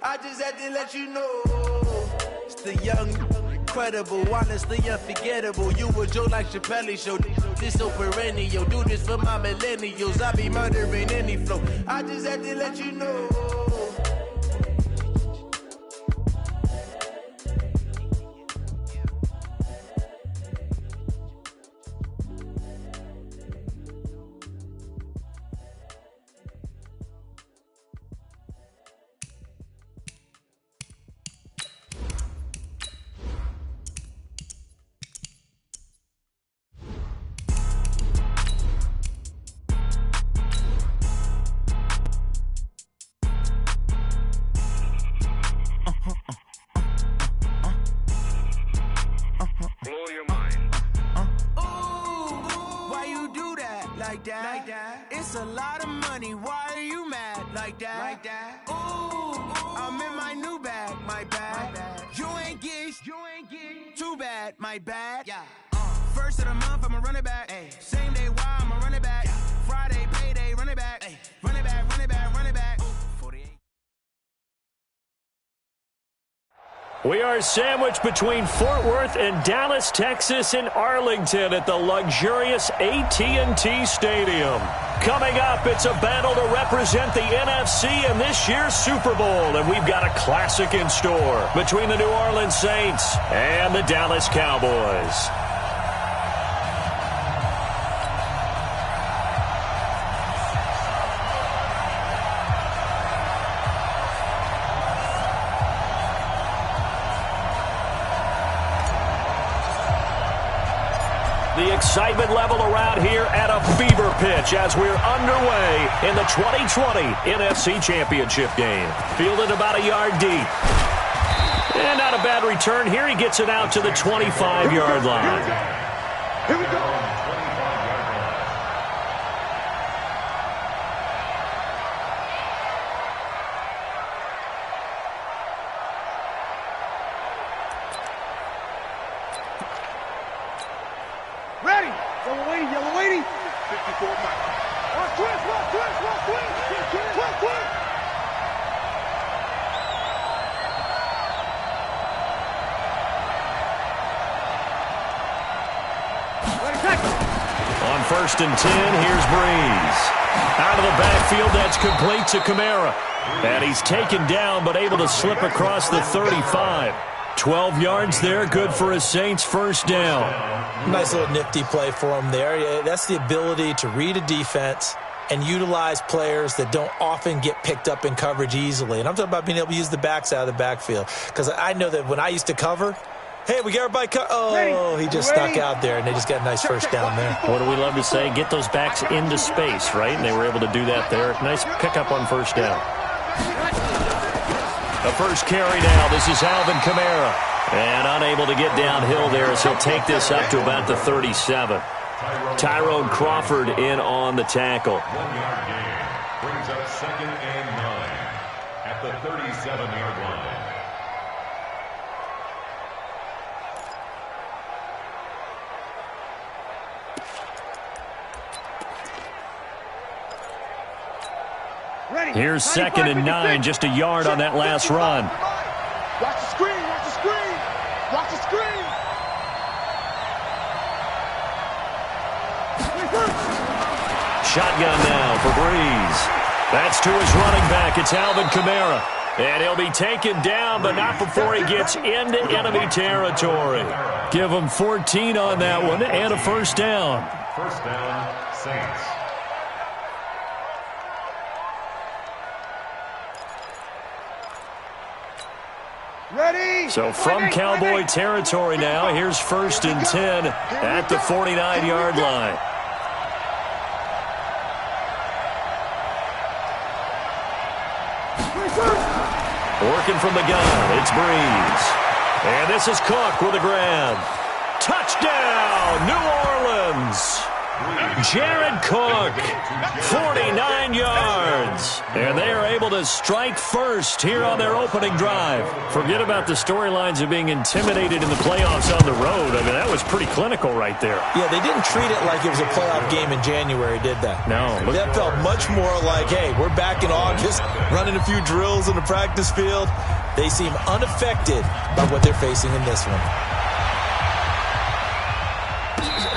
I just had to let you know. It's the young, incredible, honestly unforgettable. You a Joe like Chappelle show. This so perennial. Do this for my millennials. I be murdering any flow. I just had to let you know. It's a lot of money, why are you mad like that? Ooh, I'm in my new bag, my bad. You ain't get too bad, my bad. Yeah. First of the month, I'ma run it back. Ay. Same day, why I'ma run it back. Yeah. Friday, payday, run it back. Ay. Run it back, run it back, run it back. 48. We are sandwiched between Fort Worth and Dallas, Texas, and Arlington at the luxurious AT&T Stadium. Coming up, it's a battle to represent the NFC in this year's Super Bowl, and we've got a classic in store between the New Orleans Saints and the Dallas Cowboys. The excitement level around here at a fever pitch as we're underway in the 2020 NFC Championship game. Fielded about a yard deep. And not a bad return here. He gets it out to the 25-yard line. Here we go. Ready. Yellow lady. 54 miles. Twist. On 1st and 10, here's Breeze. Out of the backfield, that's complete to Kamara. And he's taken down, but able to slip across the 35. 12 yards there, good for a Saints first down. Nice little nifty play for him there. That's the ability to read a defense and utilize players that don't often get picked up in coverage easily. And I'm talking about being able to use the backs out of the backfield. Because I know that when I used to cover, hey, we got everybody he just stuck out there, and they just got a nice first down there. What do we love to say? Get those backs into space, right? And they were able to do that there. Nice pickup on first down. The first carry now. This is Alvin Kamara. And unable to get downhill there as he'll take this up to about the 37. Tyrone Crawford in on the tackle. 1 yard gain. Brings up 2nd and 9 at the 37-yard line. Here's 2nd and 9, just a yard on that last run. Watch the screen. Shotgun now for Breeze. That's to his running back. It's Alvin Kamara. And he'll be taken down, but not before he gets into enemy territory. Give him 14 on that one and a first down. First down, Saints. Ready? So from Cowboy territory now, here's 1st and 10 at the 49-yard line. Working from the gun, it's Breeze. And this is Cook with a grab. Touchdown, New Orleans! Jared Cook, 49 yards. And they are able to strike first here on their opening drive. Forget about the storylines of being intimidated in the playoffs on the road. I mean, that was pretty clinical right there. Yeah, they didn't treat it like it was a playoff game in January, did they? No. That felt much more like, hey, we're back in August, running a few drills in the practice field. They seem unaffected by what they're facing in this one.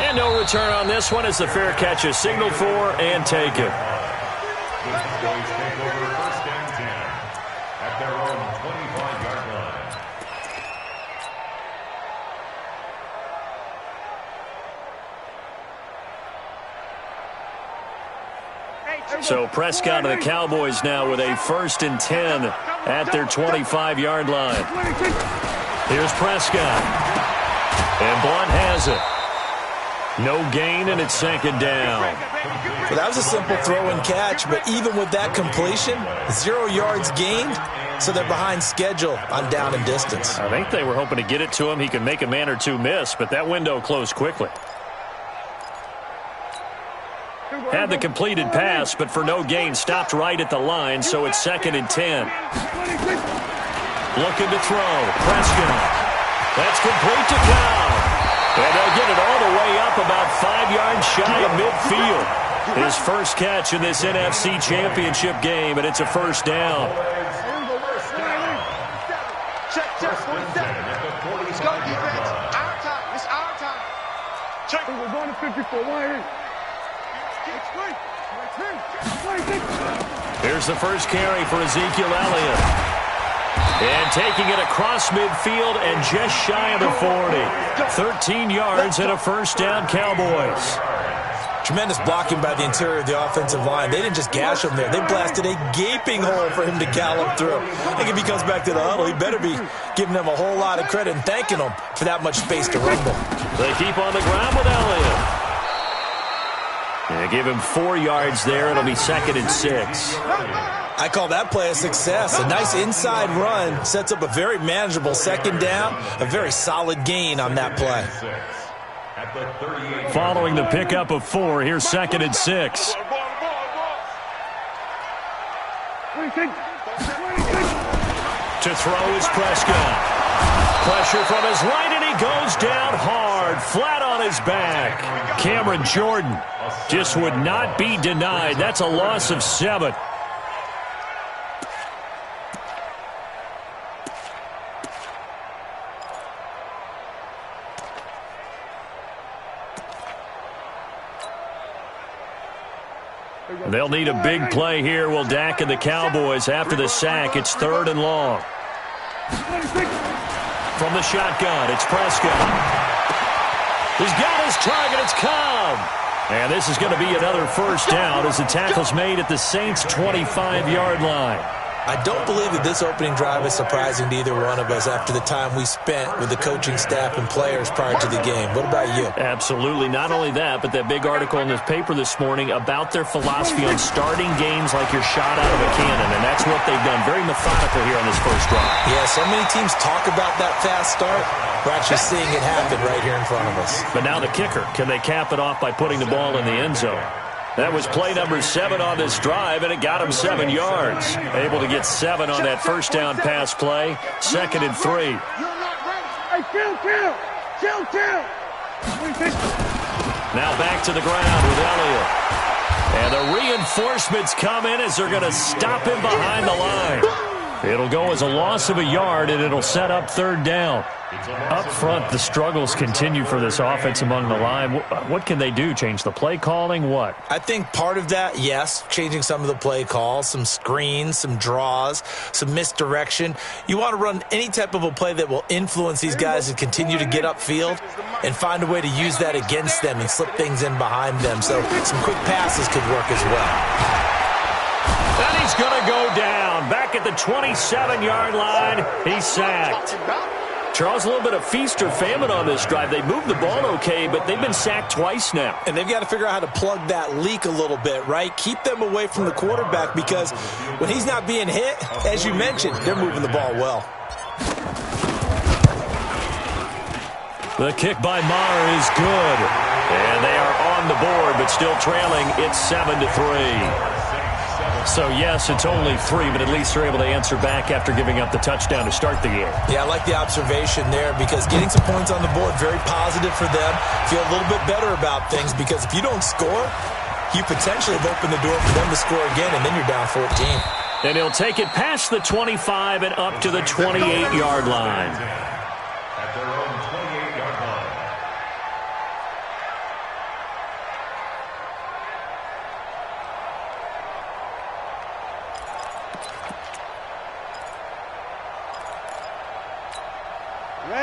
And no return on this one as the fair catch is signaled for and taken. The Cowboys take over 1st and 10 at their own 25-yard line. So Prescott and the Cowboys now with a 1st and 10 at their 25-yard line. Here's Prescott. And Blunt has it. No gain, and it's 2nd down. Well, that was a simple throw and catch, but even with that completion, 0 yards gained, so they're behind schedule on down and distance. I think they were hoping to get it to him. He could make a man or two miss, but that window closed quickly. Had the completed pass, but for no gain, stopped right at the line, so it's 2nd and 10. Looking to throw. Prescott. That's complete to Cobb. And they'll get it all the way up about 5 yards shy of midfield. His first catch in this NFC Championship game, and it's a 1st down. Check. Let's go, defense. Our time. It's our time. Check. We're going to 54. Here's the first carry for Ezekiel Elliott. And taking it across midfield and just shy of the 40. 13 yards and a 1st down, Cowboys. Tremendous blocking by the interior of the offensive line. They didn't just gash him there. They blasted a gaping hole for him to gallop through. I think if he comes back to the huddle, he better be giving them a whole lot of credit and thanking them for that much space to rumble. They keep on the ground with Elliott. They give him 4 yards there. It'll be 2nd and 6. I call that play a success. A nice inside run sets up a very manageable 2nd down, a very solid gain on that play. Following the pickup of 4, here's 2nd and 6. To throw is Prescott. Pressure from his right, and he goes down hard, flat on his back. Cameron Jordan just would not be denied. That's a loss of 7. They'll need a big play here. Will Dak and the Cowboys after the sack. It's 3rd and long. From the shotgun, it's Prescott. He's got his target. It's Cobb. And this is going to be another 1st down as the tackle's made at the Saints' 25-yard line. I don't believe that this opening drive is surprising to either one of us after the time we spent with the coaching staff and players prior to the game. What about you? Absolutely. Not only that, but that big article in this paper this morning about their philosophy on starting games like you're shot out of a cannon, and that's what they've done. Very methodical here on this first drive. Yeah, so many teams talk about that fast start. We're actually seeing it happen right here in front of us. But now the kicker. Can they cap it off by putting the ball in the end zone? That was play number 7 on this drive, and it got him 7 yards. Able to get 7 on that 1st down pass play. 2nd and 3. Now back to the ground with Elliott. And the reinforcements come in as they're going to stop him behind the line. It'll go as a loss of a yard, and it'll set up 3rd down. Up front, the struggles continue for this offense among the line. What can they do? Change the play calling? What? I think part of that, yes, changing some of the play calls, some screens, some draws, some misdirection. You want to run any type of a play that will influence these guys and continue to get upfield and find a way to use that against them and slip things in behind them. So some quick passes could work as well. And he's going to go down. Back at the 27-yard line, he's sacked. Charles, a little bit of feast or famine on this drive. They moved the ball okay, but they've been sacked twice now. And they've got to figure out how to plug that leak a little bit, right? Keep them away from the quarterback because when he's not being hit, as you mentioned, they're moving the ball well. The kick by Maher is good. And they are on the board, but still trailing. It's 7-3. So, yes, it's only 3, but at least they're able to answer back after giving up the touchdown to start the game. Yeah, I like the observation there because getting some points on the board, very positive for them. Feel a little bit better about things because if you don't score, you potentially have opened the door for them to score again, and then you're down 14. And he'll take it past the 25 and up to the 28-yard line. At their own 28-yard line.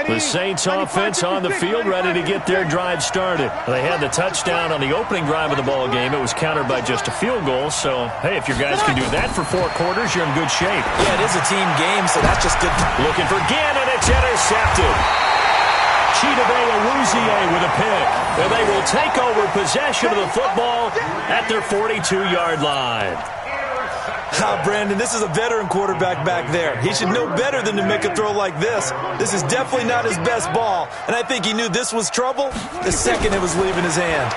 The Saints offense on the field, ready to get their drive started. They had the touchdown on the opening drive of the ball game. It was countered by just a field goal. So, hey, if your guys can do that for 4 quarters, you're in good shape. Yeah, it is a team game, so that's just good. Looking for Ginn, and it's intercepted. Chidobe Awuzie with a pick. And they will take over possession of the football at their 42-yard line. Brandon, this is a veteran quarterback back there. He should know better than to make a throw like this. This is definitely not his best ball, and I think he knew this was trouble the second it was leaving his hand.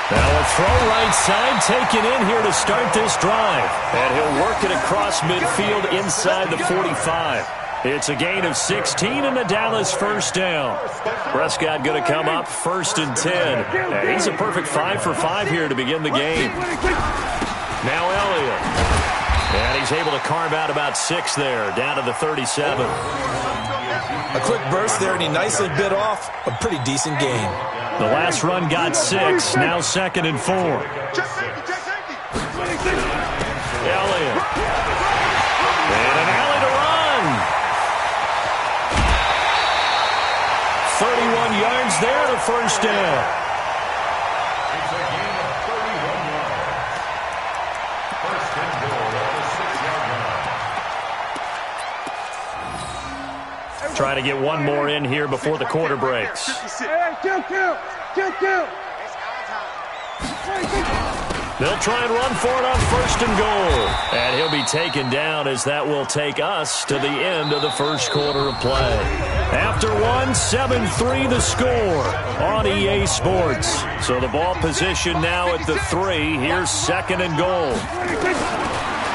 Now a throw right side taken in here to start this drive, and he'll work it across midfield inside the 45. It's a gain of 16 and the Dallas first down. Prescott going to come up 1st and 10. And he's a perfect 5 for 5 here to begin the game. Now Elliott. And he's able to carve out about 6 there, down to the 37. A quick burst there, and he nicely bit off a pretty decent gain. The last run got 6, now 2nd and 4. Elliott. And an alley to run. 31 yards there, the first down. Trying to get one more in here before the quarter breaks. They'll try and run for it on 1st and goal. And he'll be taken down as that will take us to the end of the first quarter of play. After 7-3 the score on EA Sports. So the ball position now at the 3. Here's 2nd and goal.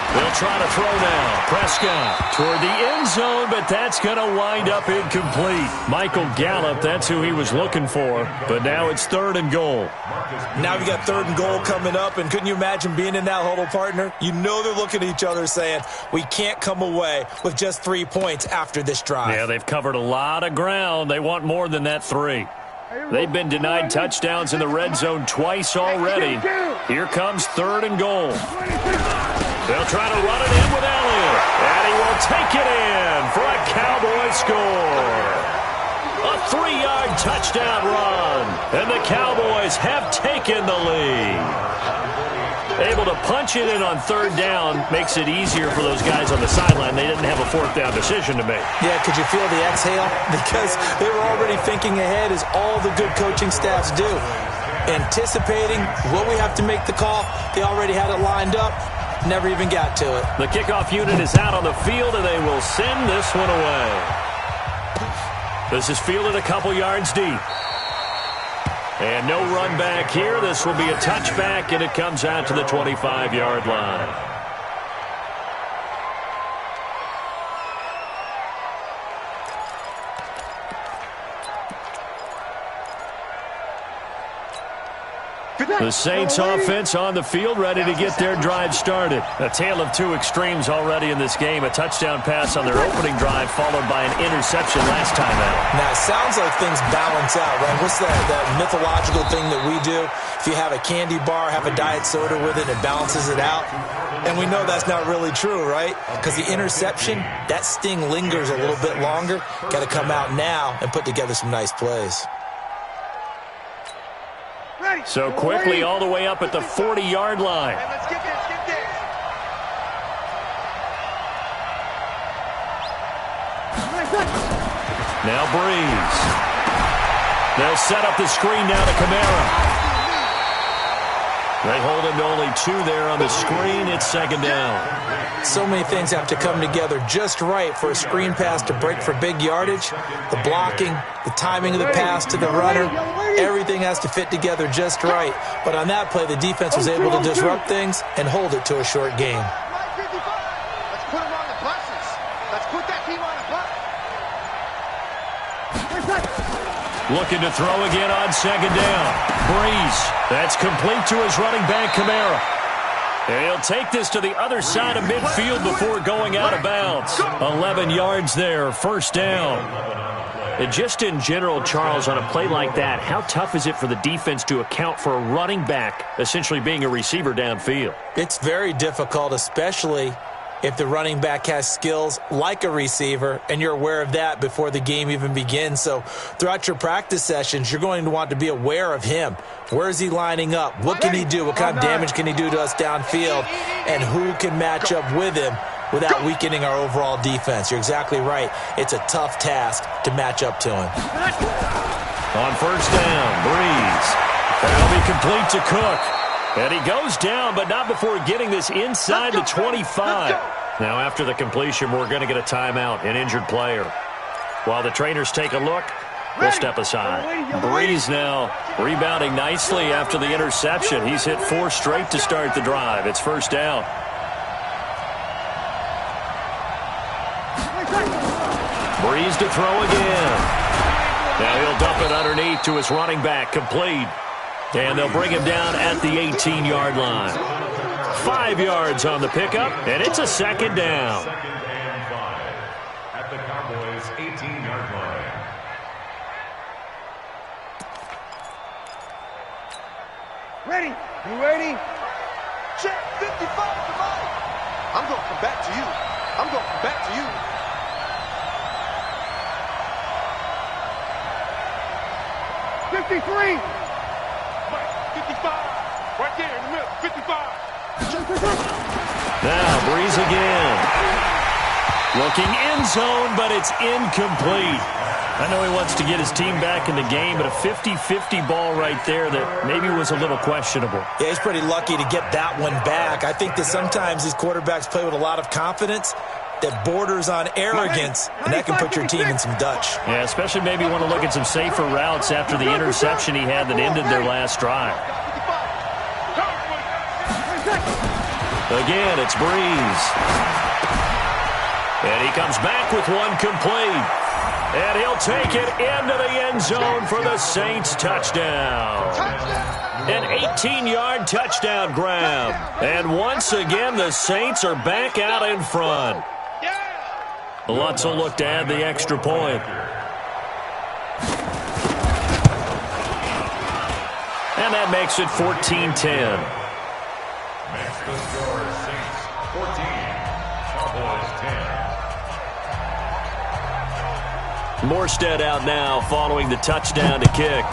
They'll try to throw now. Prescott toward the end zone, but that's going to wind up incomplete. Michael Gallup, that's who he was looking for, but now it's 3rd and goal. Now we got 3rd and goal coming up, and couldn't you imagine being in that huddle, partner? You know they're looking at each other saying, we can't come away with just 3 points after this drive. Yeah, they've covered a lot of ground. They want more than that 3. They've been denied touchdowns in the red zone twice already. Here comes 3rd and goal. They'll try to run it in with Elliott, and he will take it in for a Cowboy score. A 3-yard touchdown run, and the Cowboys have taken the lead. Able to punch it in on 3rd down makes it easier for those guys on the sideline. They didn't have a 4th down decision to make. Yeah, could you feel the exhale? Because they were already thinking ahead, as all the good coaching staffs do. Anticipating what we have to make the call. They already had it lined up. Never even got to it. The kickoff unit is out on the field, and they will send this one away. This is fielded a couple yards deep. And no run back here. This will be a touchback, and it comes out to the 25-yard line. The Saints offense on the field, ready to get their drive started. A tale of 2 extremes already in this game. A touchdown pass on their opening drive, followed by an interception last time out. Now, it sounds like things balance out, right? What's that mythological thing that we do? If you have a candy bar, have a diet soda with it, it balances it out. And we know that's not really true, right? Because the interception, that sting lingers a little bit longer. Got to come out now and put together some nice plays. So quickly all the way up at the 40-yard line. Let's get this, Now Breeze. They'll set up the screen now to Kamara. They hold him to only 2 there on the screen. It's second down. So many things have to come together just right for a screen pass to break for big yardage. The blocking, the timing of the pass to the runner, everything has to fit together just right. But on that play, the defense was able to disrupt things and hold it to a short game. Let's put him on the buses. Let's put that team on the bus. Looking to throw again on second down. Breeze. That's complete to his running back, Kamara. And he'll take this to the other side of midfield before going out of bounds. 11 yards there, first down. And just in general, Charles, on a play like that, how tough is it for the defense to account for a running back essentially being a receiver downfield? It's very difficult, especially if the running back has skills like a receiver, and you're aware of that before the game even begins. So throughout your practice sessions, you're going to want to be aware of him. Where is he lining up? What can he do? What kind of damage can he do to us downfield? And who can match up with him without weakening our overall defense? You're exactly right. It's a tough task to match up to him. On first down, Breeze. That'll be complete to Cook. And he goes down, but not before getting this inside the 25. Now, after the completion, we're going to get a timeout, an injured player. While the trainers take a look, we'll step aside. Breeze now rebounding nicely after the interception. He's hit 4 straight to start the drive. It's first down. Breeze to throw again. Now he'll dump it underneath to his running back, complete. And they'll bring him down at the 18-yard line. 5 yards on the pickup, and it's a second down. Second and 5 at the Cowboys' 18-yard line. Ready? You ready? Check 55 to Mike. I'm going to come back to you. I'm going to come back to you. Mike, 55. Right there in the middle. 55. Now, Breeze again. Looking end zone, but it's incomplete. I know he wants to get his team back in the game, but a 50-50 ball right there that maybe was a little questionable. Yeah, he's pretty lucky to get that one back. I think that sometimes these quarterbacks play with a lot of confidence that borders on arrogance, and that can put your team in some Dutch. Yeah, especially maybe want to look at some safer routes after the interception he had that ended their last drive. Again, it's Breeze. And he comes back with one complete. And he'll take it into the end zone for the Saints touchdown. An 18-yard touchdown grab. And once again, the Saints are back out in front. Lutz will look to add the extra point. And that makes it 14-10. Makes the score Saints 14, Cowboys 10. Morstead out now following the touchdown to kick.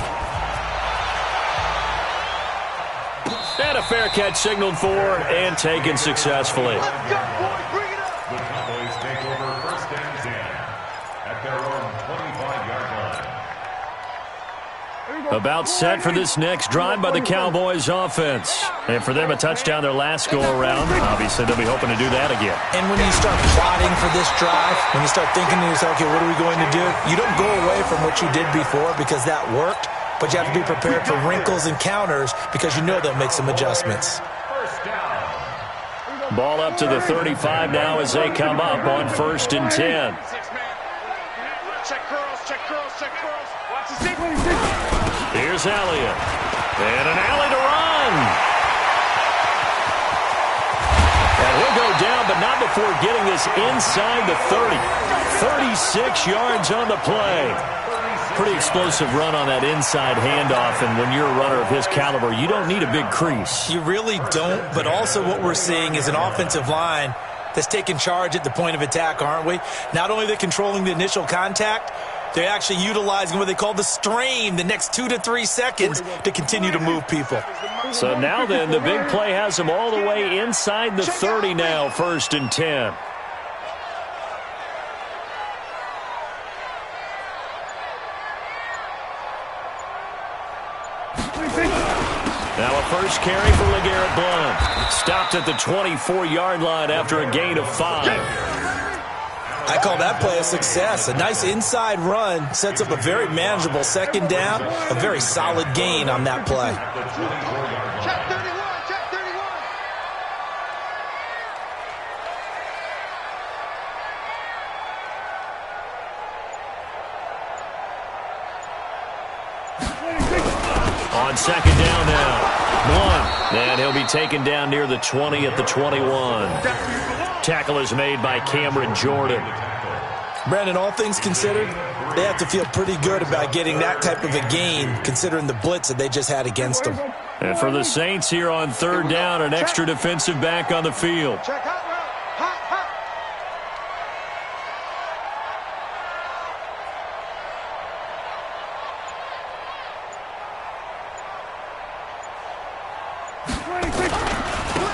And a fair catch signaled for and taken successfully. The Cowboys take over first and 10 at their own 25-yard line. About set for this next drive by the Cowboys offense. And for them, a touchdown their last go-around. Obviously, they'll be hoping to do that again. And when you start plotting for this drive, when you start thinking to yourself, okay, what are we going to do? You don't go away from what you did before because that worked, but you have to be prepared for wrinkles and counters because you know they'll make some adjustments. First down. Ball up to the 35 now as they come up on first and 10. Check curls, check curls, check curls. Watch the sequence. Here's Elliott. And an alley to run. And he'll go down, but not before getting this inside the 30. 36 yards on the play. Pretty explosive run on that inside handoff, and when you're a runner of his caliber, you don't need a big crease. You really don't, but also what we're seeing is an offensive line that's taking charge at the point of attack, aren't we? Not only are they controlling the initial contact, they're actually utilizing what they call the strain, the next 2 to 3 seconds to continue to move people. So now then, the big play has them all the way inside the 30 now, first and 10. Now a first carry for LeGarrette Blount. Stopped at the 24-yard line after a gain of 5. I call that play a success. A nice inside run sets up a very manageable second down, a very solid gain on that play. Check 31, check 31. On second down now. Blount. And he'll be taken down near the 20 at the 21. Tackle is made by Cameron Jordan. Brandon, all things considered, they have to feel pretty good about getting that type of a gain, considering the blitz that they just had against them. And for the Saints here on third down, an extra defensive back on the field. Check hot route. Hot, hot.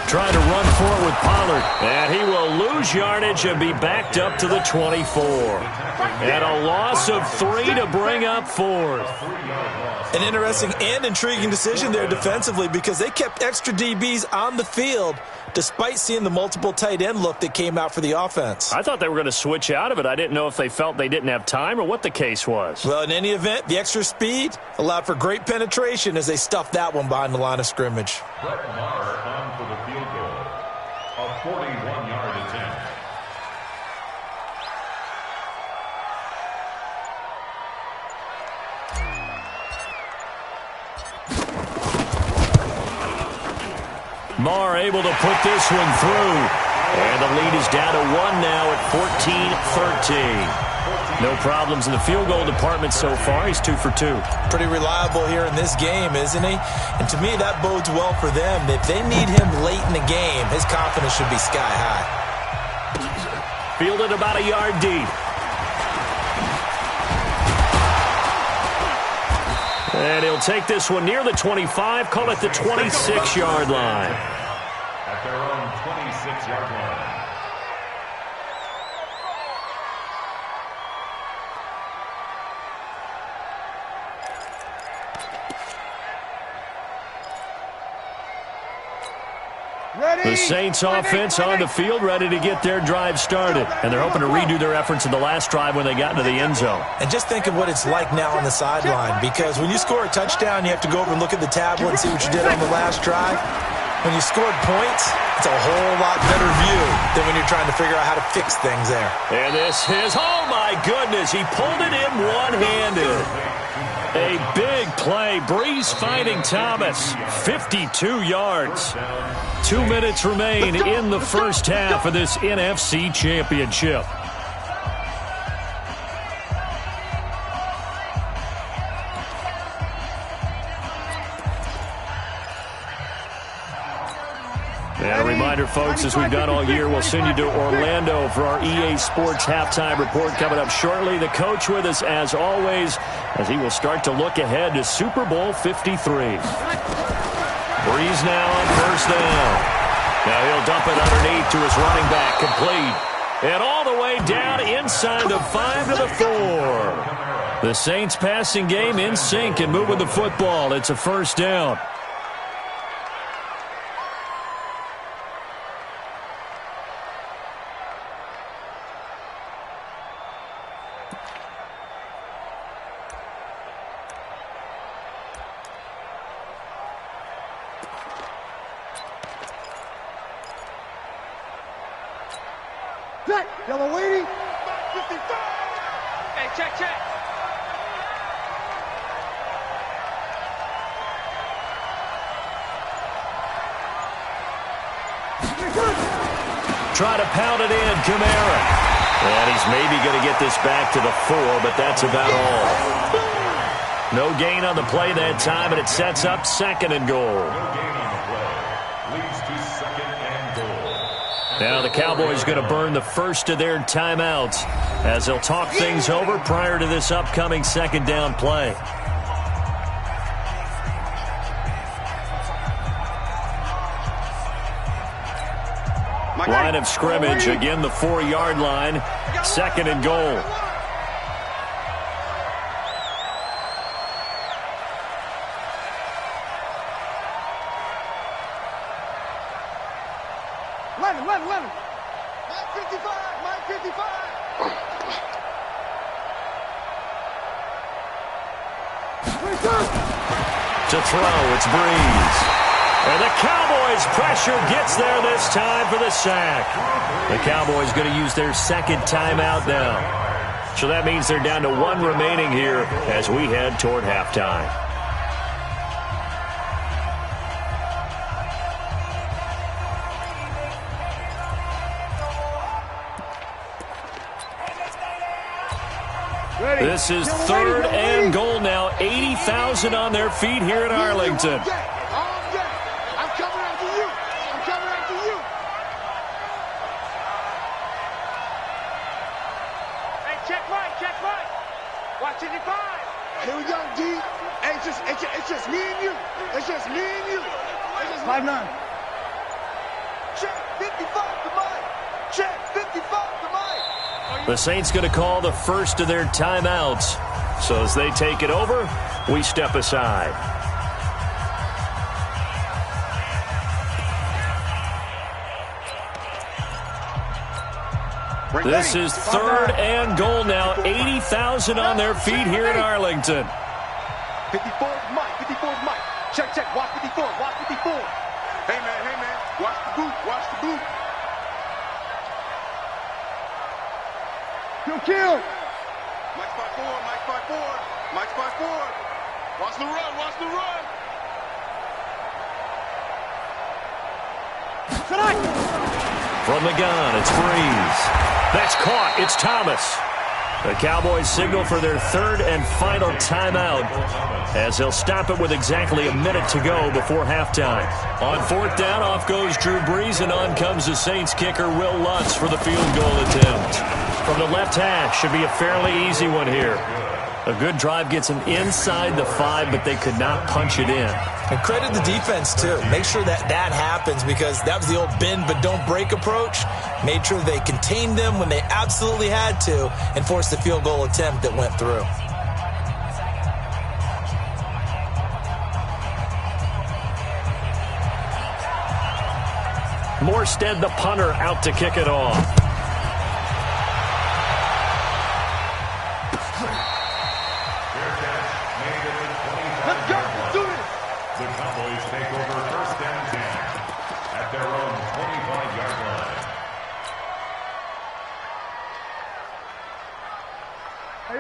Trying to run for it with Pollard. And he will lose yardage and be backed up to the 24. And a loss of 3 to bring up 4th. An interesting and intriguing decision there defensively because they kept extra DBs on the field despite seeing the multiple tight end look that came out for the offense. I thought they were going to switch out of it. I didn't know if they felt they didn't have time or what the case was. Well, in any event, the extra speed allowed for great penetration as they stuffed that one behind the line of scrimmage. Brett Maher on for the field goal. A 41-yard attempt. Maher able to put this one through. And the lead is down to 1 now at 14-13. No problems in the field goal department so far. He's 2 for 2. Pretty reliable here in this game, isn't he? And to me, that bodes well for them. If they need him late in the game, his confidence should be sky high. Fielded about a yard deep. And he'll take this one near the 25, call it the 26-yard line. At their own 26-yard line. The Saints offense on the field, ready to get their drive started. And they're hoping to redo their efforts in the last drive when they got into the end zone. And just think of what it's like now on the sideline, because when you score a touchdown, you have to go over and look at the tablet and see what you did on the last drive. When you scored points, it's a whole lot better view than when you're trying to figure out how to fix things there. And this is, oh my goodness, he pulled it in one-handed. A big play. Breeze finding Thomas. 52 yards. 2 minutes remain in the first half of this NFC Championship. And a reminder, folks, as we've done all year, we'll send you to Orlando for our EA Sports halftime report coming up shortly. The coach with us, as always, as he will start to look ahead to Super Bowl 53. Breeze now on first down. Now he'll dump it underneath to his running back, complete. And all the way down inside the 5 to the 4. The Saints passing game in sync and moving the football. It's a first down. Check. Yellow waiting. 55. Hey, check, check. Try to pound it in, Kamara. And he's maybe going to get this back to the 4, but that's about all. No gain on the play that time, and it sets up 2nd and goal. No gain on the play. Leads to 2nd and goal. Now the Cowboys going to burn the first of their timeouts as they'll talk things over prior to this upcoming 2nd down play. Line of scrimmage, again the 4-yard line, 2nd and goal. To throw, it's Breeze. And the Cowboys' pressure gets there this time for the sack. The Cowboys going to use their second timeout now. So that means they're down to one remaining here as we head toward halftime. This is third and goal now. 80,000 on their feet here in Arlington. I'm coming after you. I'm coming after you. Hey, check right. Watch it, 5. Here we go, D. Hey, it's just me and you. It's just me and you. 5'9". Check 55 to Mike. Check 55 to Mike. The Saints going to call the first of their timeouts. So as they take it over, we step aside. This is third and goal now. 80,000 on their feet here in Arlington. 54's Mike. Check. Watch 54. Hey, man. Watch the boot. Kill. Mike 5'4". Watch the run. From the gun, it's Breeze. That's caught. It's Thomas. The Cowboys signal for their third and final timeout as they'll stop it with exactly a minute to go before halftime. On fourth down, off goes Drew Brees, and on comes the Saints kicker, Will Lutz, for the field goal attempt. From the left hash, should be a fairly easy one here. A good drive gets them inside the 5, but they could not punch it in. And credit the defense, too. Make sure that happens, because that was the old bend but don't break approach. Made sure they contained them when they absolutely had to and forced the field goal attempt that went through. Morstead, the punter, out to kick it off. The Cowboys take over first and 10 at their own 25-yard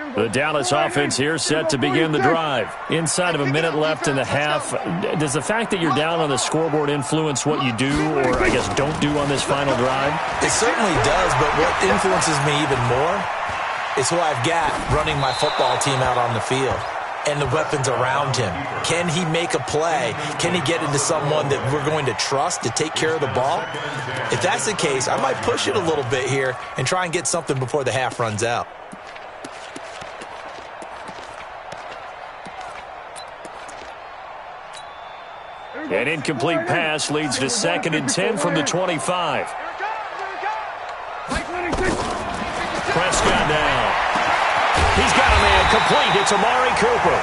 line. The Dallas offense here set to begin the drive. Inside of a minute left in the half. Does the fact that you're down on the scoreboard influence what you do, or I guess don't do, on this final drive? It certainly does, but what influences me even more is who I've got running my football team out on the field and the weapons around him. Can he make a play? Can he get into someone that we're going to trust to take care of the ball? If that's the case, I might push it a little bit here and try and get something before the half runs out. An incomplete pass leads to 2nd and 10 from the 25. Prescott down. He's got a man complete. It's Amari Cooper.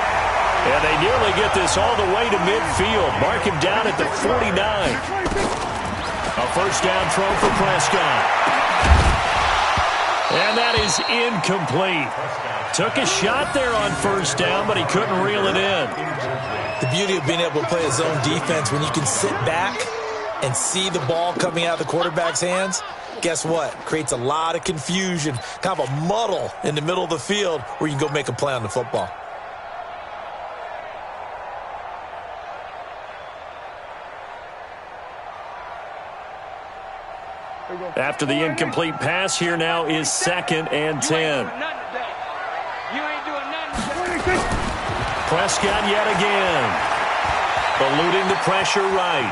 And they nearly get this all the way to midfield. Mark him down at the 49. A first down throw for Prescott. And that is incomplete. Took a shot there on first down, but he couldn't reel it in. The beauty of being able to play a zone defense, when you can sit back and see the ball coming out of the quarterback's hands, guess what? Creates a lot of confusion, kind of a muddle in the middle of the field where you can go make a play on the football. After the incomplete pass, here now is 2nd and 10. Prescott yet again. Eluding the pressure right.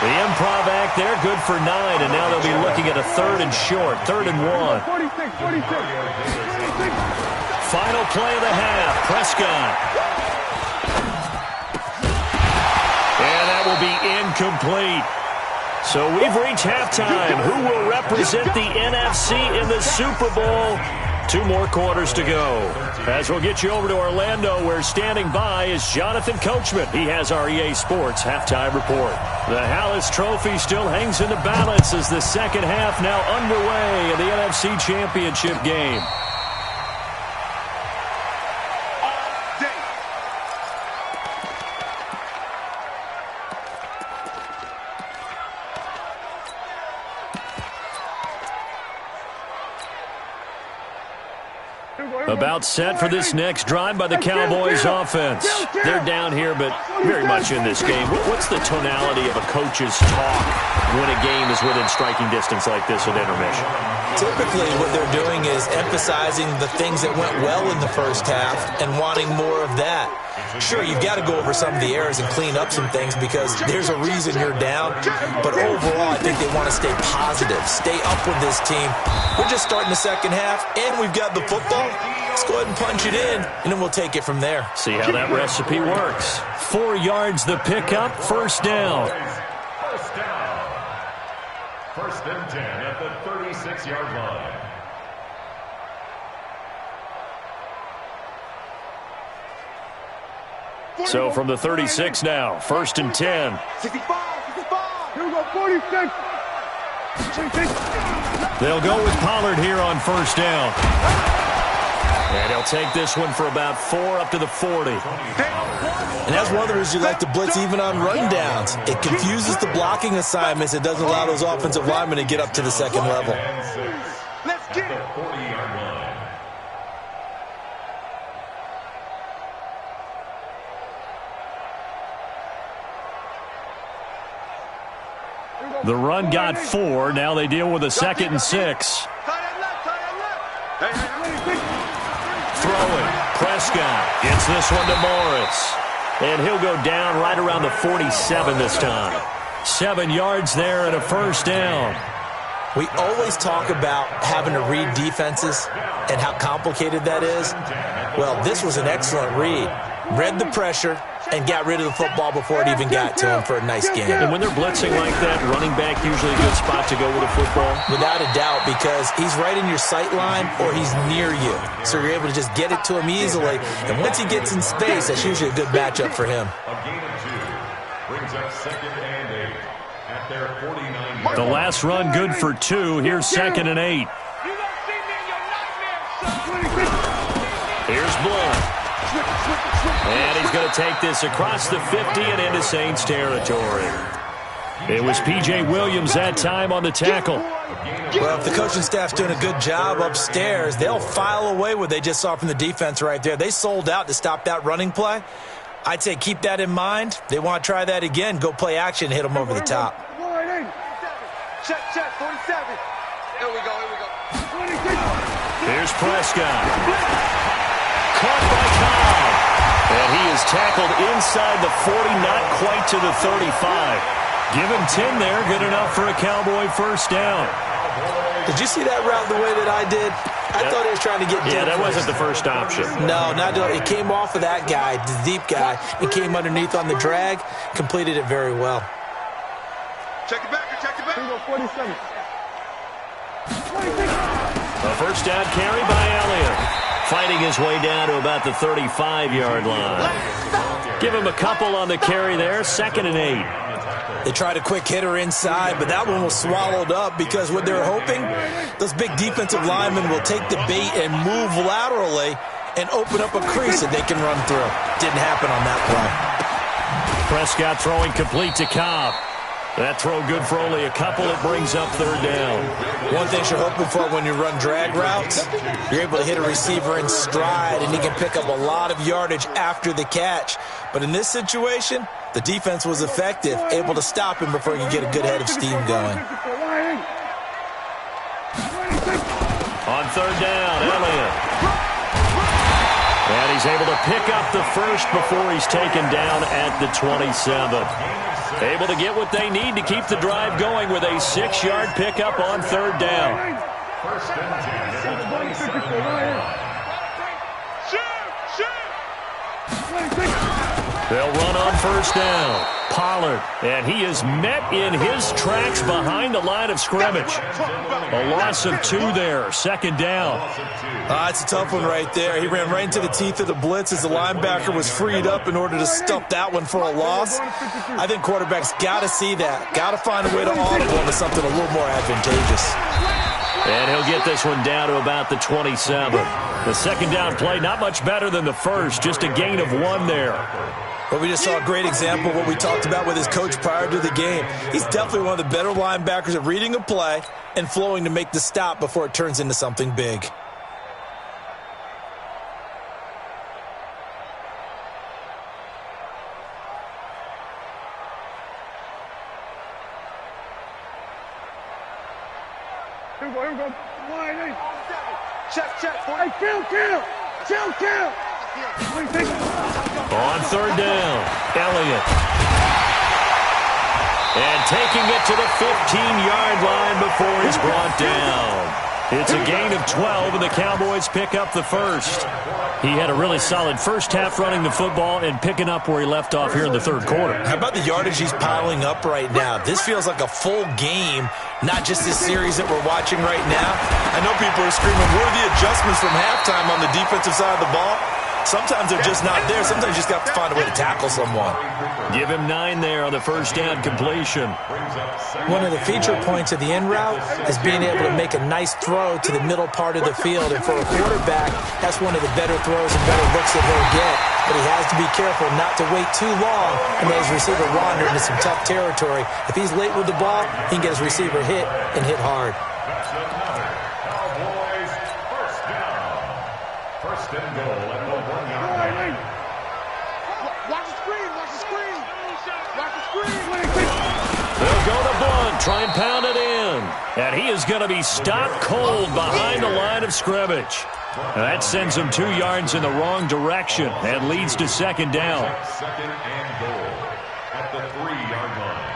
The improv act there, good for 9, and now they'll be looking at a 3rd and short, 3rd and 1. Final play of the half, Prescott. And that will be incomplete. So we've reached halftime. Who will represent the NFC in the Super Bowl? 2 more quarters to go. As we'll get you over to Orlando, where standing by is Jonathan Coachman. He has our EA Sports halftime report. The Hallis Trophy still hangs in the balance as the second half now underway in the NFC Championship game. All day, About set for this next drive by the Cowboys offense. They're down here, but very much in this game. What's the tonality of a coach's talk when a game is within striking distance like this at intermission? Typically, what they're doing is emphasizing the things that went well in the first half and wanting more of that. Sure, you've got to go over some of the errors and clean up some things because there's a reason you're down. But overall, I think they want to stay positive, stay up with this team. We're just starting the second half, and we've got the football. Let's go ahead and punch it in, and then we'll take it from there. See how that recipe works. 4 yards the pickup, first down. First and 10 at the 36-yard line. So from the 36 now, first and 10. 65. Here we go, 46. They'll go with Pollard here on first down. And he'll take this one for about 4 up to the 40. And that's one of the reasons you like to blitz even on rundowns. It confuses the blocking assignments. It doesn't allow those offensive linemen to get up to the second level. Let's get it. 40-yard line. The run got 4. Now they deal with a 2nd and 6. Throwing. Prescott gets this one to Morris. And he'll go down right around the 47 this time. 7 yards there and a first down. We always talk about having to read defenses and how complicated that is. Well, this was an excellent read. Read the pressure and got rid of the football before it even got to him for a nice game. And when they're blitzing like that, running back usually a good spot to go with a football? Without a doubt, because he's right in your sight line or he's near you. So you're able to just get it to him easily. And once he gets in space, that's usually a good matchup for him. A gain of 2 brings up 2nd and 8 at their 49. The last run good for 2. Here's 2nd and 8. Here's Blunt. And he's going to take this across the 50 and into Saints territory. It was P.J. Williams that time on the tackle. Well, if the coaching staff's doing a good job upstairs, they'll file away what they just saw from the defense right there. They sold out to stop that running play. I'd say keep that in mind. They want to try that again. Go play action, hit them over the top. Check, 47. Here we go. Here's Prescott. Caught by Cobb. And he is tackled inside the 40, not quite to the 35. Give him 10 there, good enough for a Cowboy first down. Did you see that route the way that I did? I thought he was trying to get deep. Yeah, that wasn't the first option. No, it came off of that guy, the deep guy. It came underneath on the drag, completed it very well. Check it back. Here we go, 47. A first down carry by Elliott. Fighting his way down to about the 35-yard line. Give him a couple on the carry there, 2nd and 8. They tried a quick hitter inside, but that one was swallowed up because what they're hoping, those big defensive linemen will take the bait and move laterally and open up a crease that they can run through. Didn't happen on that play. Prescott throwing complete to Cobb. That throw good for only a couple. It brings up 3rd down. One thing you're hoping for when you run drag routes, you're able to hit a receiver in stride, and he can pick up a lot of yardage after the catch. But in this situation, the defense was effective, able to stop him before he could get a good head of steam going. On 3rd down, Elliott. And he's able to pick up the first before he's taken down at the 27. Able to get what they need to keep the drive going with a 6-yard pickup on 3rd down. First and 10. They'll run on first down. Pollard, and he is met in his tracks behind the line of scrimmage. A loss of 2 there, 2nd down. It's a tough one right there. He ran right into the teeth of the blitz as the linebacker was freed up in order to stump that one for a loss. I think quarterbacks got to see that. Got to find a way to audible into something a little more advantageous. And he'll get this one down to about the 27. The 2nd down play, not much better than the first, just a gain of 1 there. Well, we just saw a great example of what we talked about with his coach prior to the game. He's definitely one of the better linebackers at reading a play and flowing to make the stop before it turns into something big. Check, boy. Hey, kill. On third down, Elliott. And taking it to the 15-yard line before he's brought down. It's a gain of 12, and the Cowboys pick up the first. He had a really solid first half running the football and picking up where he left off here in the third quarter. How about the yardage he's piling up right now? This feels like a full game, not just this series that we're watching right now. I know people are screaming, where are the adjustments from halftime on the defensive side of the ball? Sometimes they're just not there. Sometimes you just have to find a way to tackle someone. Give him 9 there on the first down completion. One of the feature points of the in route is being able to make a nice throw to the middle part of the field. And for a quarterback, that's one of the better throws and better looks that he'll get. But he has to be careful not to wait too long and let his receiver wander into some tough territory. If he's late with the ball, he can get his receiver hit and hit hard. Cowboys first down. First and goal at the 1-yard line. Watch the screen. They'll go to Blunt, try and pound it in. And he is going to be stopped cold behind the line of scrimmage. That sends him 2 yards in the wrong direction and leads to second down. Second and goal at the 3-yard line.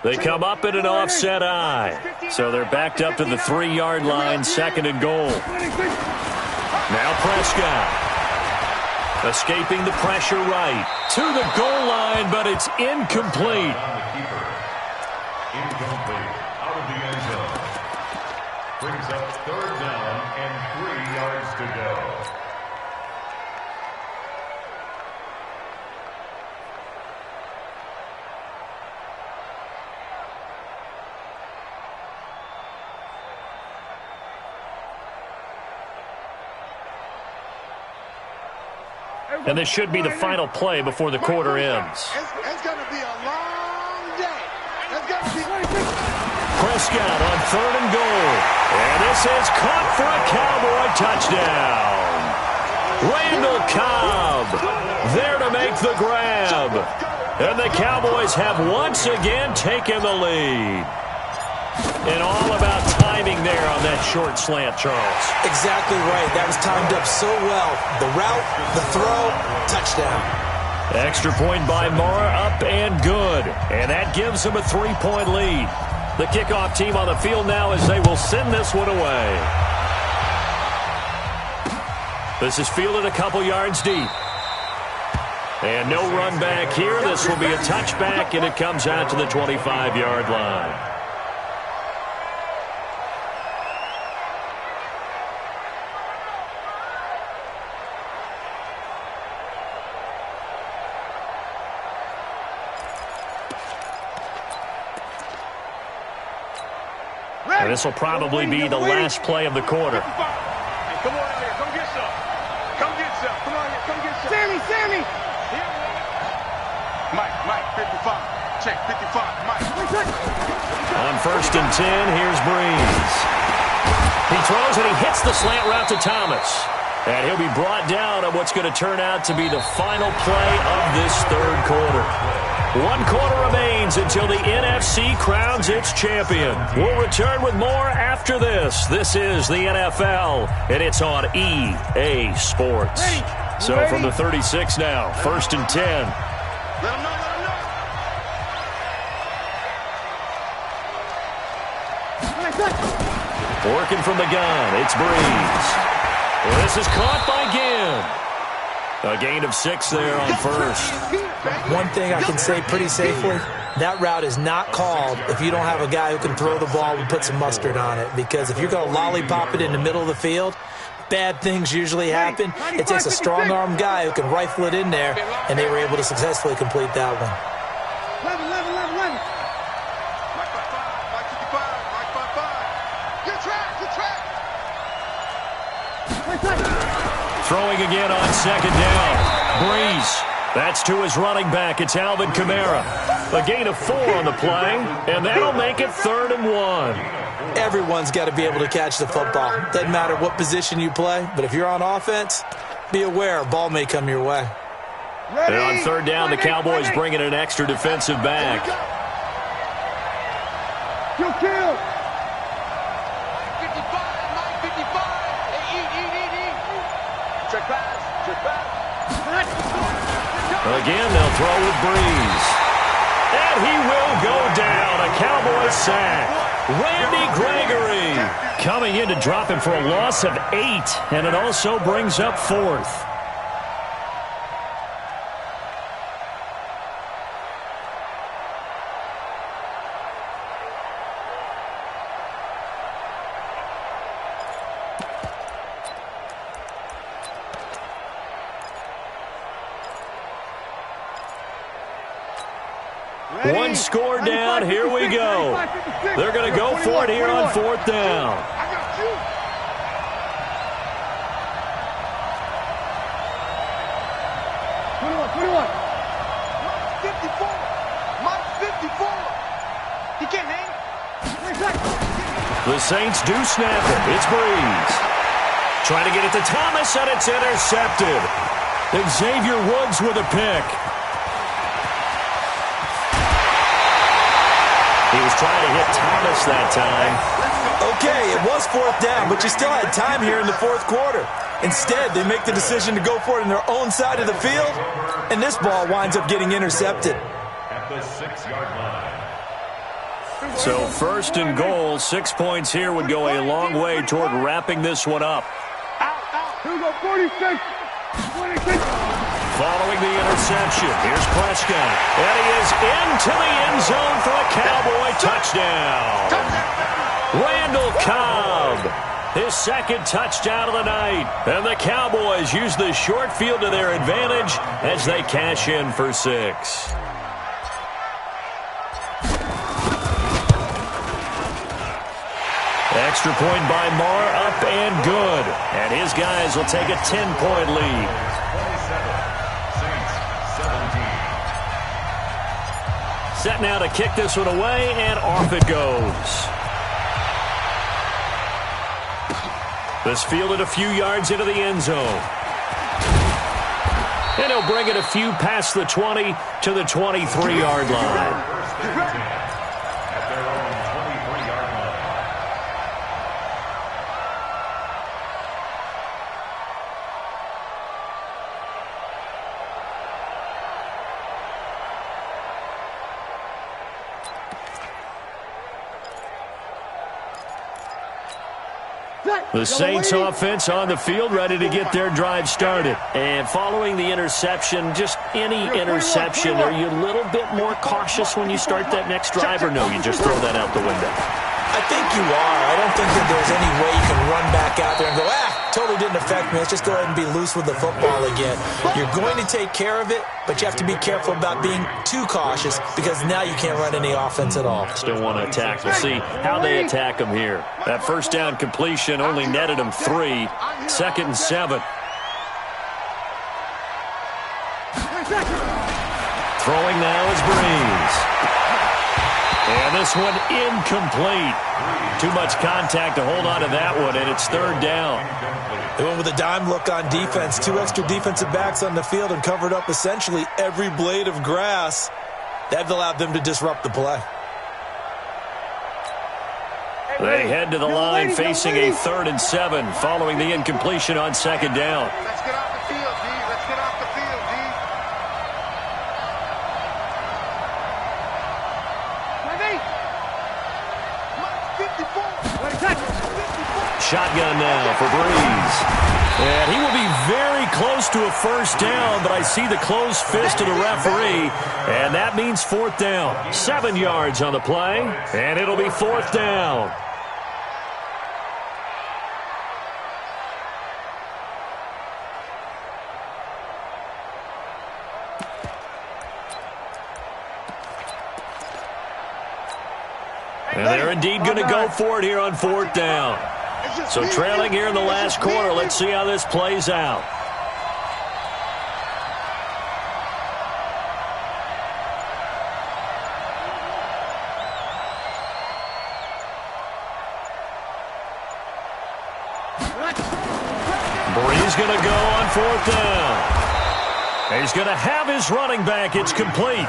They come up in an offset eye. So they're backed up to the 3-yard line, second and goal. Now Prescott. Escaping the pressure right. To the goal line, but it's incomplete. Incomplete. Out of the end zone. Brings up third down and 3 yards to go. And this should be the final play before the quarter ends. It's going to be a long day. It's going to be... Prescott on third and goal. And this is caught for a Cowboy touchdown. Randall Cobb there to make the grab. And the Cowboys have once again taken the lead. And all about timing there on that short slant, Charles. Exactly right. That was timed up so well. The route, the throw, touchdown. Extra point by Mara, up and good. And that gives them a 3-point lead. The kickoff team on the field now as they will send this one away. This is fielded a couple yards deep. And no run back here. This will be a touchback, and it comes out to the 25-yard line. And this will probably be the last play of the quarter. Hey, come on out here. Come get some. Come get some. Come on here. Come get some. Sammy! Mike, 55. Check, 55. Mike. On first and 10, here's Breeze. He throws and he hits the slant route to Thomas. And he'll be brought down on what's going to turn out to be the final play of this third quarter. 1 quarter remains until the NFC crowns its champion. We'll return with more after this. This is the NFL, and it's on EA Sports. So from the 36 now, first and 10. Let him know. Working from the gun, it's Breeze. Well, this is caught by Ginn. A gain of 6 there on first. One thing I can say pretty safely, that route is not called if you don't have a guy who can throw the ball and put some mustard on it. Because if you're going to lollipop it in the middle of the field, bad things usually happen. It takes a strong-arm guy who can rifle it in there, and they were able to successfully complete that one. 11. Mike 55. Good track. Throwing again on second down. Breeze. That's to his running back. It's Alvin Kamara. A gain of 4 on the play, and that'll make it 3rd and 1. Everyone's got to be able to catch the football. Doesn't matter what position you play, but if you're on offense, be aware a ball may come your way. And on third down, the Cowboys bringing an extra defensive back. Kill. 55, Mike, 55. Hey, eat. Check pass. Again, they'll throw with Breeze. And he will go down. A Cowboys sack. Randy Gregory coming in to drop him for a loss of 8. And it also brings up 4th. One score down. Here we go. They're going to go for it here on 4th down. I got you. Mike 54. He can't hang. The Saints do snap it. It's Breeze. Trying to get it to Thomas, and it's intercepted. Xavier Woods with a pick. He was trying to hit Thomas that time. Okay, it was 4th down, but you still had time here in the 4th quarter. Instead, they make the decision to go for it on their own side of the field, and this ball winds up getting intercepted. At the 6-yard line. So 1st and goal, 6 points here would go a long way toward wrapping this one up. Here we go, 46. Following the interception, here's Prescott. And he is into the end zone for a Cowboy touchdown. Randall Cobb, his 2nd touchdown of the night. And the Cowboys use the short field to their advantage as they cash in for 6. Extra point by Marr, up and good. And his guys will take a 10-point lead. Set now to kick this one away, and off it goes. This fielded a few yards into the end zone. And he'll bring it a few past the 20 to the 23-yard line. The Saints offense on the field, ready to get their drive started. And following the interception, just any interception, are you a little bit more cautious when you start that next drive, or no, you just throw that out the window? I think you are. I don't think that there's any way you can run back out there and go, totally didn't affect me. Let's just go ahead and be loose with the football again. You're going to take care of it, but you have to be careful about being too cautious because now you can't run any offense at all. Still want to attack. We'll see how they attack them here. That 1st down completion only netted them 3. 2nd and 7. Throwing now is Breeze. And this one incomplete. Too much contact to hold on to that one, and it's 3rd down. They went with a dime look on defense. 2 extra defensive backs on the field and covered up essentially every blade of grass. That allowed them to disrupt the play. They head to the line facing a 3rd and 7 following the incompletion on 2nd down. Let's get off the field, D. Let's get off the field, D. Shotgun now for Breeze. And he will be very close to a 1st down, but I see the closed fist of the referee, and that means 4th down. 7 yards on the play, and it'll be 4th down. And they're indeed going to go for it here on 4th down. So trailing here in the last quarter, let's see how this plays out. Breeze going to go on 4th down. He's going to have his running back. It's complete.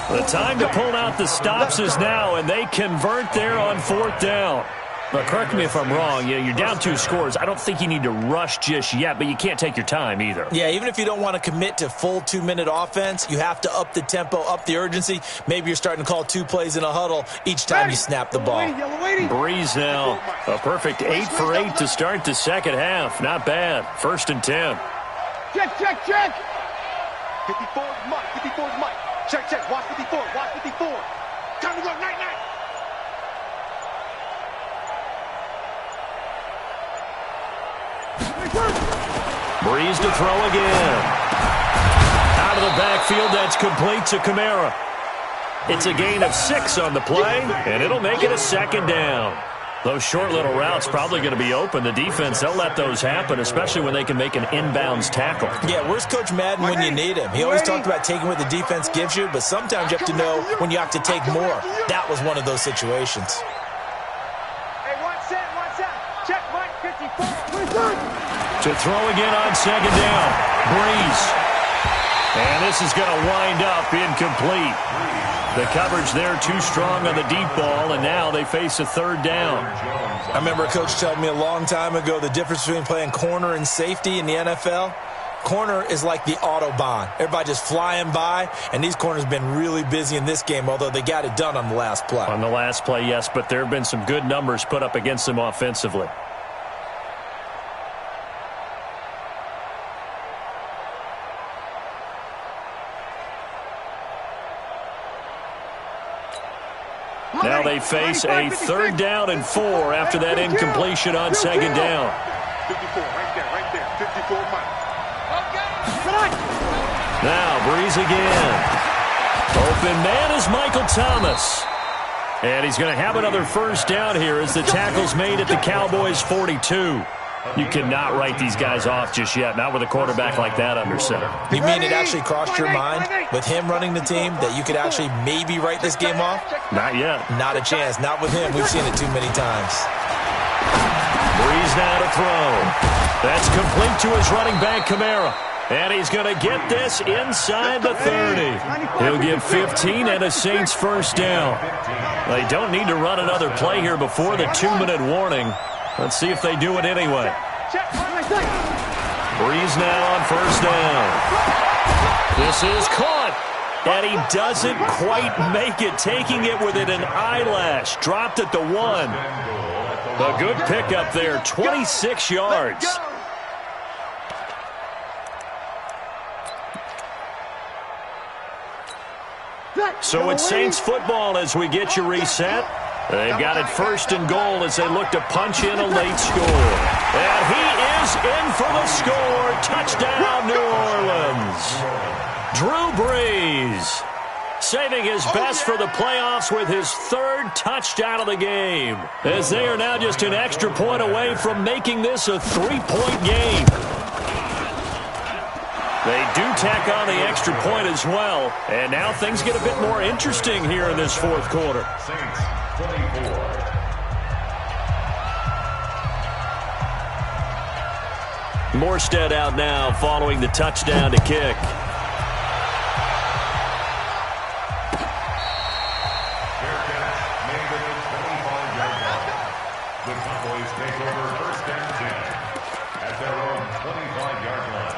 The time to pull out the stops is now, and they convert there on 4th down. But correct me if I'm wrong. You're down 2 scores. I don't think you need to rush just yet, but you can't take your time either. Yeah, even if you don't want to commit to full 2-minute offense, you have to up the tempo, up the urgency. Maybe you're starting to call 2 plays in a huddle each time you snap the ball. Breeze now, a perfect 8 for 8 to start the second half. Not bad. 1st and 10. Check. 54 is Mike. 54 is Mike. Check. Watch 54. Watch 54. Time to go. Night. Breeze to throw again. Out of the backfield, that's complete to Kamara. It's a gain of 6 on the play, and it'll make it a 2nd down. Those short little routes probably going to be open. The defense, they'll let those happen, especially when they can make an inbounds tackle. Yeah, where's Coach Madden when you need him? He always talked about taking what the defense gives you, but sometimes you have to know when you have to take more. That was one of those situations. Hey, watch that. Check Mike 54. To throw again on 2nd down. Breeze. And this is going to wind up incomplete. The coverage there too strong on the deep ball, and now they face a 3rd down. I remember a coach telling me a long time ago the difference between playing corner and safety in the NFL. Corner is like the Autobahn. Everybody just flying by, and these corners have been really busy in this game, although they got it done on the last play. On the last play, yes, but there have been some good numbers put up against them offensively. Now they face a 3rd down and 4 after that incompletion on 2nd down. 54, right there. 54, Mike. Now Breeze again. Open man is Michael Thomas. And he's going to have another 1st down here as the tackle's made at the Cowboys' 42. You cannot write these guys off just yet, not with a quarterback like that under center. You mean it actually crossed your mind with him running the team that you could actually maybe write this game off? Not yet. Not a chance. Not with him. We've seen it too many times. Breeze now to throw. That's complete to his running back, Kamara. And he's going to get this inside the 30. He'll get 15 and a Saints 1st down. They don't need to run another play here before the 2-minute warning. Let's see if they do it anyway. Breeze now on 1st down. This is caught. And he doesn't quite make it, taking it within an eyelash. Dropped at the 1. A good pickup there, 26 yards. So it's Saints football as we get you reset. They've got it 1st and goal as they look to punch in a late score. And he is in for the score. Touchdown, New Orleans. Drew Brees saving his best for the playoffs with his 3rd touchdown of the game, as they are now just an extra point away from making this a 3-point game. They do tack on the extra point as well, and now things get a bit more interesting here in this 4th quarter. Saints 24. Morstead out now following the touchdown to kick. Fair catch made at the 25-yard line. The Cowboys take over 1st and 10 at their own 25-yard line.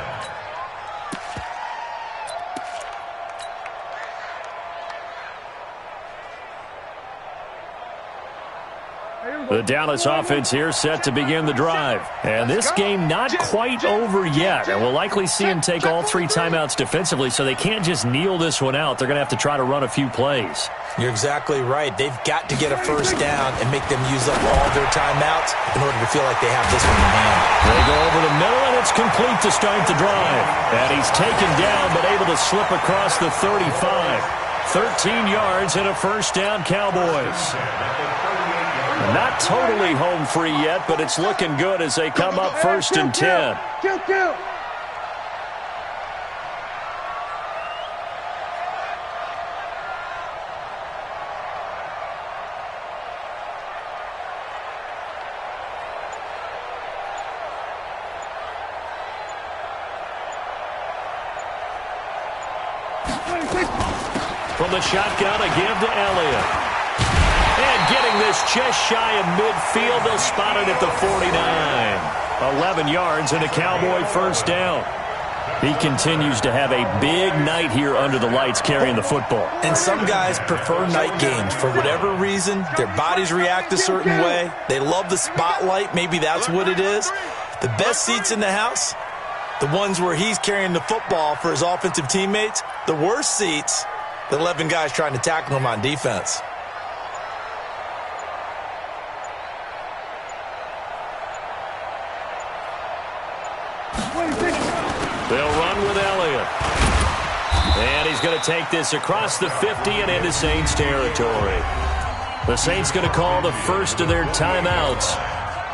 The Dallas offense here set to begin the drive. And this game not quite over yet. And we'll likely see them take all 3 timeouts defensively, so they can't just kneel this one out. They're going to have to try to run a few plays. You're exactly right. They've got to get a 1st down and make them use up all their timeouts in order to feel like they have this one in hand. They go over the middle, and it's complete to start the drive. And he's taken down, but able to slip across the 35. 13 yards and a 1st down, Cowboys. Not totally home free yet, but it's looking good as they come up 1st and 10. From the shotgun, a give to Elliott. And getting this just shy of midfield, they'll spot it at the 49. 11 yards and a Cowboy first down. He continues to have a big night here under the lights carrying the football. And some guys prefer night games. For whatever reason, their bodies react a certain way. They love the spotlight. Maybe that's what it is. The best seats in the house, the ones where he's carrying the football for his offensive teammates. The worst seats, the 11 guys trying to tackle him on defense. They'll run with Elliott. And he's going to take this across the 50 and into Saints territory. The Saints going to call the first of their timeouts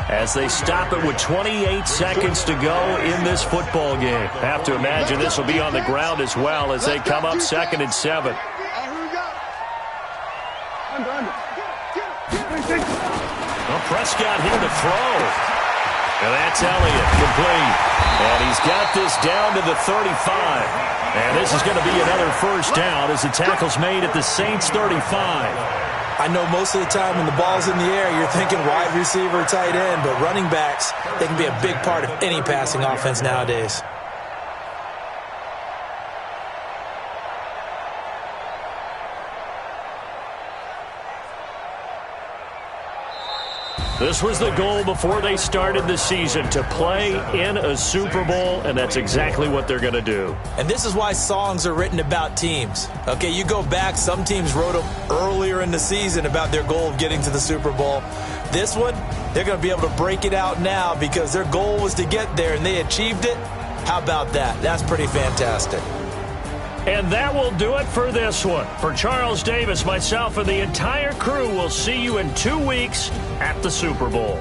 as they stop it with 28 seconds to go in this football game. Have to imagine this will be on the ground as well as they come up 2nd and 7. Well, Prescott here to throw. And that's Elliott, complete. And he's got this down to the 35. And this is going to be another first down as the tackle's made at the Saints 35. I know most of the time when the ball's in the air, you're thinking wide receiver, tight end, but running backs, they can be a big part of any passing offense nowadays. This was the goal before they started the season, to play in a Super Bowl, and that's exactly what they're going to do. And this is why songs are written about teams. Okay, you go back, some teams wrote them earlier in the season about their goal of getting to the Super Bowl. This one, they're going to be able to break it out now because their goal was to get there, and they achieved it. How about that? That's pretty fantastic. And that will do it for this one. For Charles Davis, myself, and the entire crew, we'll see you in 2 weeks at the Super Bowl.